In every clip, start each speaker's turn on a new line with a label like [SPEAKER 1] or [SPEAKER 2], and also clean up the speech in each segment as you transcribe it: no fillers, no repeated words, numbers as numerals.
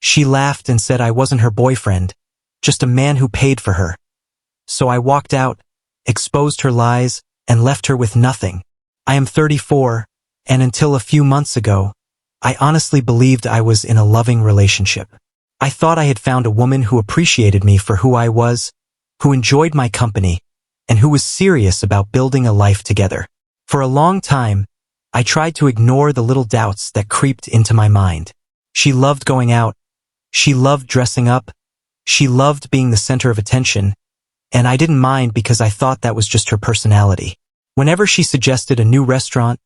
[SPEAKER 1] She laughed and said I wasn't her boyfriend, just a man who paid for her. So I walked out, exposed her lies, and left her with nothing. I am 34, and until a few months ago, I honestly believed I was in a loving relationship. I thought I had found a woman who appreciated me for who I was, who enjoyed my company, and who was serious about building a life together. For a long time, I tried to ignore the little doubts that creeped into my mind. She loved going out. She loved dressing up. She loved being the center of attention, and I didn't mind because I thought that was just her personality. Whenever she suggested a new restaurant,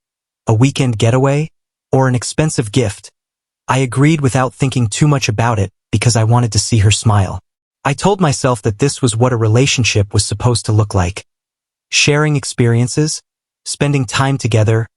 [SPEAKER 1] a weekend getaway, or an expensive gift, I agreed without thinking too much about it because I wanted to see her smile. I told myself that this was what a relationship was supposed to look like. Sharing experiences, spending time together,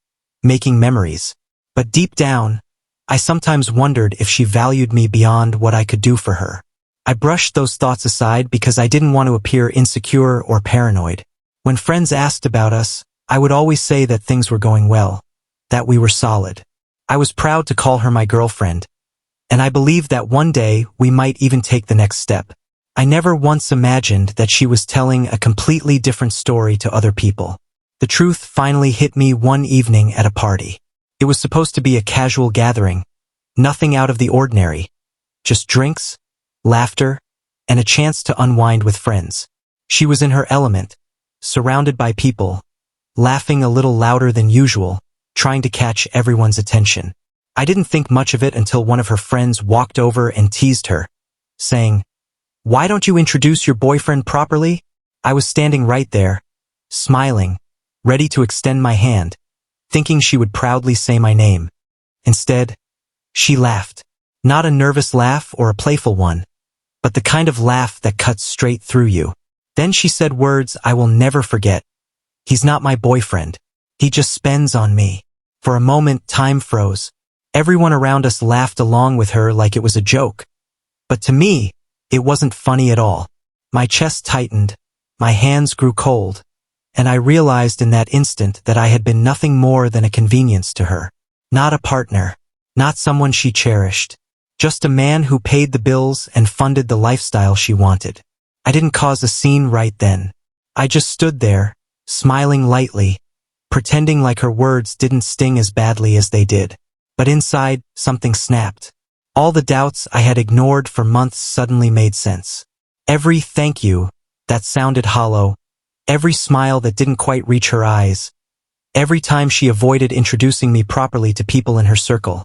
[SPEAKER 1] making memories. But deep down, I sometimes wondered if she valued me beyond what I could do for her. I brushed those thoughts aside because I didn't want to appear insecure or paranoid. When friends asked about us, I would always say that things were going well, that we were solid. I was proud to call her my girlfriend, and I believed that one day we might even take the next step. I never once imagined that she was telling a completely different story to other people. The truth finally hit me one evening at a party. It was supposed to be a casual gathering, nothing out of the ordinary, just drinks, laughter, and a chance to unwind with friends. She was in her element, surrounded by people, laughing a little louder than usual, trying to catch everyone's attention. I didn't think much of it until one of her friends walked over and teased her, saying, "Why don't you introduce your boyfriend properly?" I was standing right there, smiling, ready to extend my hand, thinking she would proudly say my name. Instead, she laughed. Not a nervous laugh or a playful one, but the kind of laugh that cuts straight through you. Then she said words I will never forget. "He's not my boyfriend. He just spends on me." For a moment, time froze. Everyone around us laughed along with her like it was a joke. But to me, it wasn't funny at all. My chest tightened, my hands grew cold, and I realized in that instant that I had been nothing more than a convenience to her. Not a partner, not someone she cherished, just a man who paid the bills and funded the lifestyle she wanted. I didn't cause a scene right then. I just stood there, smiling lightly, pretending like her words didn't sting as badly as they did. But inside, something snapped. All the doubts I had ignored for months suddenly made sense. Every thank you that sounded hollow, every smile that didn't quite reach her eyes, every time she avoided introducing me properly to people in her circle.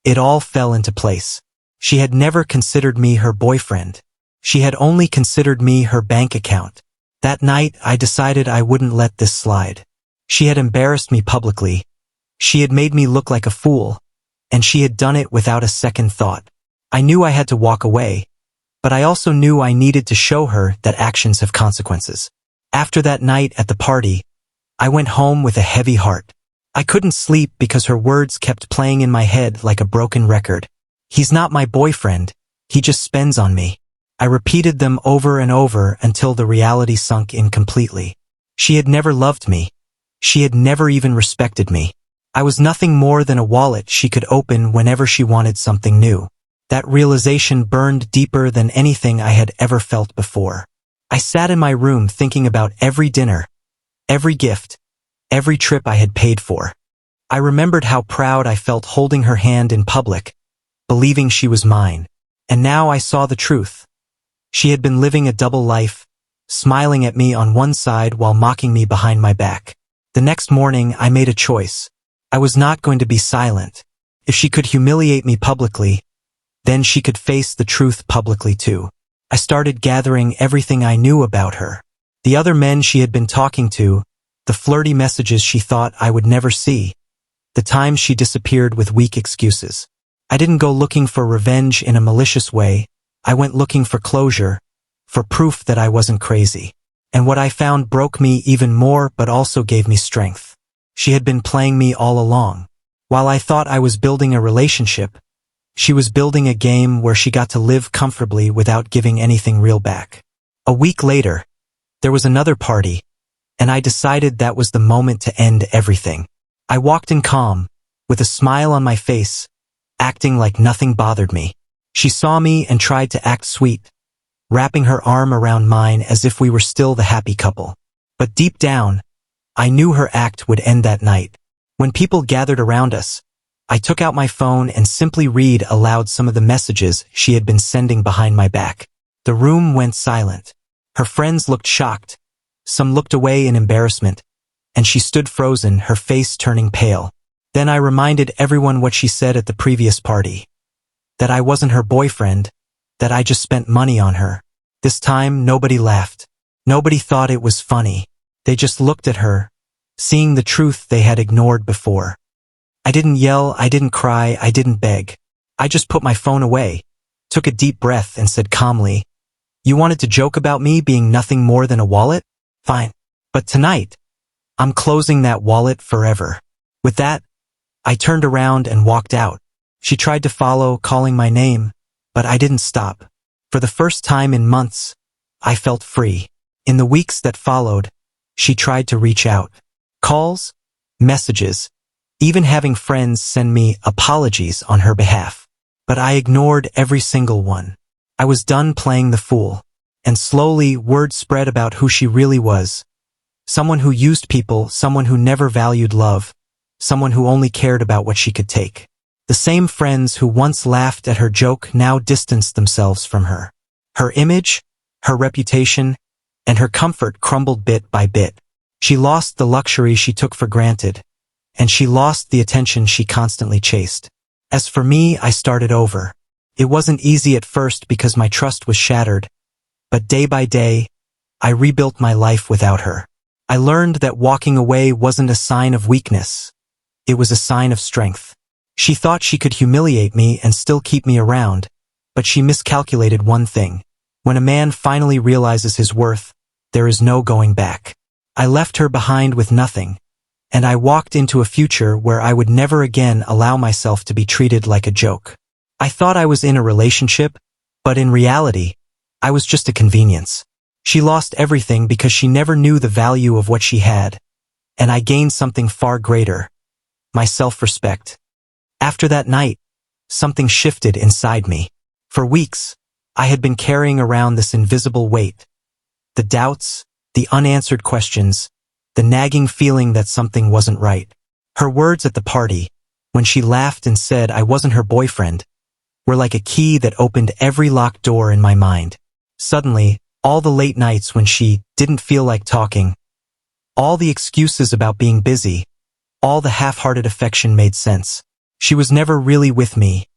[SPEAKER 1] It all fell into place. She had never considered me her boyfriend. She had only considered me her bank account. That night, I decided I wouldn't let this slide. She had embarrassed me publicly. She had made me look like a fool, and she had done it without a second thought. I knew I had to walk away, but I also knew I needed to show her that actions have consequences. After that night at the party, I went home with a heavy heart. I couldn't sleep because her words kept playing in my head like a broken record. "He's not my boyfriend. He just spends on me." I repeated them over and over until the reality sunk in completely. She had never loved me. She had never even respected me. I was nothing more than a wallet she could open whenever she wanted something new. That realization burned deeper than anything I had ever felt before. I sat in my room thinking about every dinner, every gift, every trip I had paid for. I remembered how proud I felt holding her hand in public, believing she was mine. And now I saw the truth. She had been living a double life, smiling at me on one side while mocking me behind my back. The next morning, I made a choice. I was not going to be silent. If she could humiliate me publicly, then she could face the truth publicly too. I started gathering everything I knew about her. The other men she had been talking to, the flirty messages she thought I would never see, the times she disappeared with weak excuses. I didn't go looking for revenge in a malicious way. I went looking for closure, for proof that I wasn't crazy. And what I found broke me even more but also gave me strength. She had been playing me all along. While I thought I was building a relationship, she was building a game where she got to live comfortably without giving anything real back. A week later, there was another party, and I decided that was the moment to end everything. I walked in calm, with a smile on my face, acting like nothing bothered me. She saw me and tried to act sweet, wrapping her arm around mine as if we were still the happy couple. But deep down, I knew her act would end that night. When people gathered around us, I took out my phone and simply read aloud some of the messages she had been sending behind my back. The room went silent. Her friends looked shocked. Some looked away in embarrassment, and she stood frozen, her face turning pale. Then I reminded everyone what she said at the previous party. That I wasn't her boyfriend, that I just spent money on her. This time, nobody laughed. Nobody thought it was funny. They just looked at her, seeing the truth they had ignored before. I didn't yell, I didn't cry, I didn't beg. I just put my phone away, took a deep breath and said calmly, "You wanted to joke about me being nothing more than a wallet? Fine. But tonight, I'm closing that wallet forever." With that, I turned around and walked out. She tried to follow, calling my name, but I didn't stop. For the first time in months, I felt free. In the weeks that followed, she tried to reach out. Calls, messages, even having friends send me apologies on her behalf. But I ignored every single one. I was done playing the fool. And slowly, word spread about who she really was. Someone who used people, someone who never valued love, someone who only cared about what she could take. The same friends who once laughed at her joke now distanced themselves from her. Her image, her reputation, and her comfort crumbled bit by bit. She lost the luxury she took for granted, and she lost the attention she constantly chased. As for me, I started over. It wasn't easy at first because my trust was shattered, but day by day, I rebuilt my life without her. I learned that walking away wasn't a sign of weakness. It was a sign of strength. She thought she could humiliate me and still keep me around, but she miscalculated one thing. When a man finally realizes his worth, there is no going back. I left her behind with nothing, and I walked into a future where I would never again allow myself to be treated like a joke. I thought I was in a relationship, but in reality, I was just a convenience. She lost everything because she never knew the value of what she had, and I gained something far greater, my self-respect. After that night, something shifted inside me. For weeks, I had been carrying around this invisible weight. The doubts, the unanswered questions, the nagging feeling that something wasn't right. Her words at the party, when she laughed and said I wasn't her boyfriend, were like a key that opened every locked door in my mind. Suddenly, all the late nights when she didn't feel like talking, all the excuses about being busy, all the half-hearted affection made sense. She was never really with me.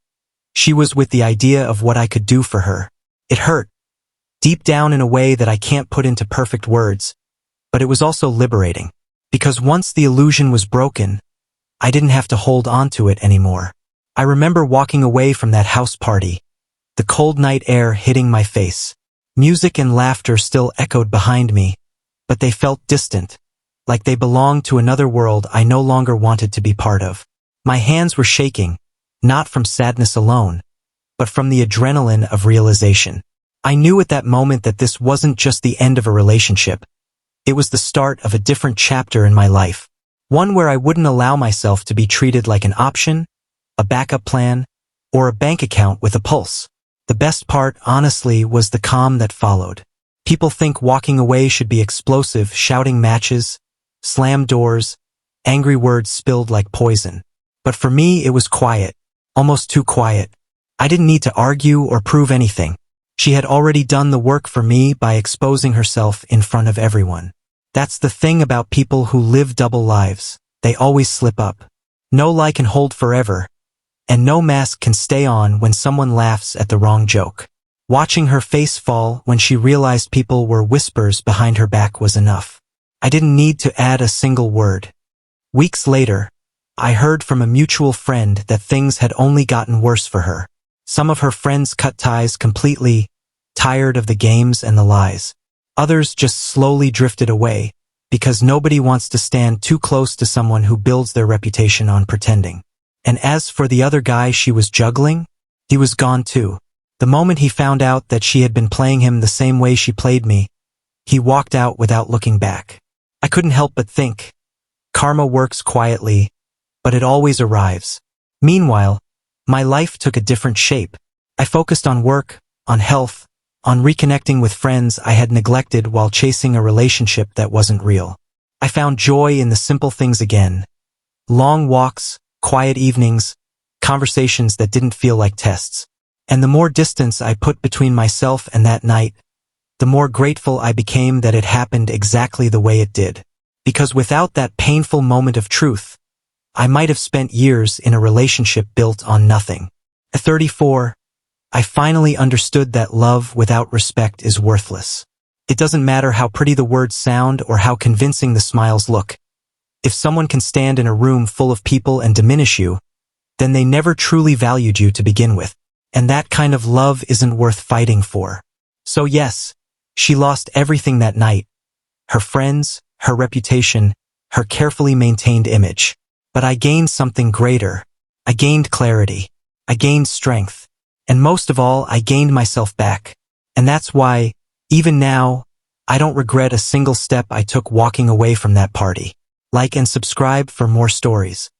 [SPEAKER 1] She was with the idea of what I could do for her. It hurt, deep down in a way that I can't put into perfect words, but it was also liberating. Because once the illusion was broken, I didn't have to hold on to it anymore. I remember walking away from that house party, the cold night air hitting my face. Music and laughter still echoed behind me, but they felt distant, like they belonged to another world I no longer wanted to be part of. My hands were shaking, not from sadness alone, but from the adrenaline of realization. I knew at that moment that this wasn't just the end of a relationship. It was the start of a different chapter in my life, one where I wouldn't allow myself to be treated like an option, a backup plan, or a bank account with a pulse. The best part, honestly, was the calm that followed. People think walking away should be explosive, shouting matches, slammed doors, angry words spilled like poison. But for me, it was quiet, almost too quiet. I didn't need to argue or prove anything. She had already done the work for me by exposing herself in front of everyone. That's the thing about people who live double lives. They always slip up. No lie can hold forever, and no mask can stay on when someone laughs at the wrong joke. Watching her face fall when she realized people were whispers behind her back was enough. I didn't need to add a single word. Weeks later, I heard from a mutual friend that things had only gotten worse for her. Some of her friends cut ties completely, tired of the games and the lies. Others just slowly drifted away, because nobody wants to stand too close to someone who builds their reputation on pretending. And as for the other guy she was juggling, he was gone too. The moment he found out that she had been playing him the same way she played me, he walked out without looking back. I couldn't help but think, karma works quietly, but it always arrives. Meanwhile, my life took a different shape. I focused on work, on health, on reconnecting with friends I had neglected while chasing a relationship that wasn't real. I found joy in the simple things again. Long walks, quiet evenings, conversations that didn't feel like tests. And the more distance I put between myself and that night, the more grateful I became that it happened exactly the way it did. Because without that painful moment of truth, I might have spent years in a relationship built on nothing. At 34, I finally understood that love without respect is worthless. It doesn't matter how pretty the words sound or how convincing the smiles look. If someone can stand in a room full of people and diminish you, then they never truly valued you to begin with. And that kind of love isn't worth fighting for. So yes, she lost everything that night. Her friends, her reputation, her carefully maintained image. But I gained something greater. I gained clarity. I gained strength. And most of all, I gained myself back. And that's why, even now, I don't regret a single step I took walking away from that party. Like and subscribe for more stories.